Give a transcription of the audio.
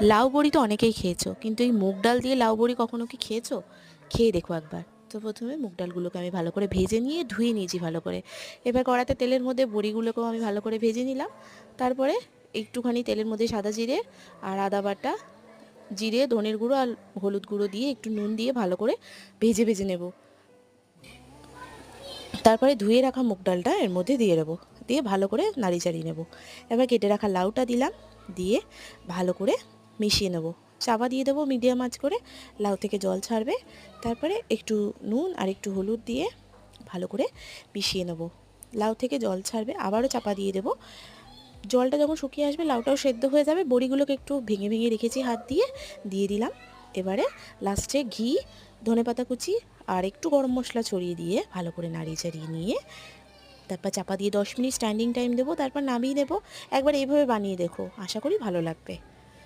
লাউ বড়ি তো অনেকেই খেয়েছো, কিন্তু এই মুগ ডাল দিয়ে লাউ বড়ি কখনো কি খেয়েছো? খেয়ে দেখো একবার। তো প্রথমে মুগ ডালগুলোকে আমি ভালো করে ভেজে নিয়ে ধুয়ে নিয়েছি ভালো করে। এবার কড়াতে তেলের মধ্যে বড়িগুলোকেও আমি ভালো করে ভেজে নিলাম। তারপরে একটুখানি তেলের মধ্যে সাদা জিরে আর আদা বাটা, জিরে, ধনের গুঁড়ো আর হলুদ গুঁড়ো দিয়ে একটু নুন দিয়ে ভালো করে ভেজে ভেজে নেব। তারপরে ধুয়ে রাখা মুগ ডালটা এর মধ্যে দিয়ে দেবো, দিয়ে ভালো করে নাড়ি চাড়িয়ে নেব। এবার কেটে রাখা লাউটা দিলাম, দিয়ে ভালো করে মিশিয়ে নেব। চাপা দিয়ে দেবো মিডিয়াম আঁচ করে, লাউ থেকে জল ছাড়বে। তারপরে একটু নুন আর একটু হলুদ দিয়ে ভালো করে মিশিয়ে নেব। লাউ থেকে জল ছাড়বে, আবারও চাপা দিয়ে দেবো। জলটা যখন শুকিয়ে আসবে লাউটাও সেদ্ধ হয়ে যাবে। বড়িগুলোকে একটু ভেঙে ভেঙে রেখেছি হাত দিয়ে, দিয়ে দিলাম। এবারে লাস্টে ঘি, ধনেপাতা কুচি আর একটু গরম মশলা ছড়িয়ে দিয়ে ভালো করে নাড়িয়ে চাড়িয়ে নিয়ে তারপর চাপা দিয়ে 10 মিনিট স্ট্যান্ডিং টাইম দেবো, তারপর নামিয়ে দেবো। একবার এইভাবে বানিয়ে দেখো, আশা করি ভালো লাগবে।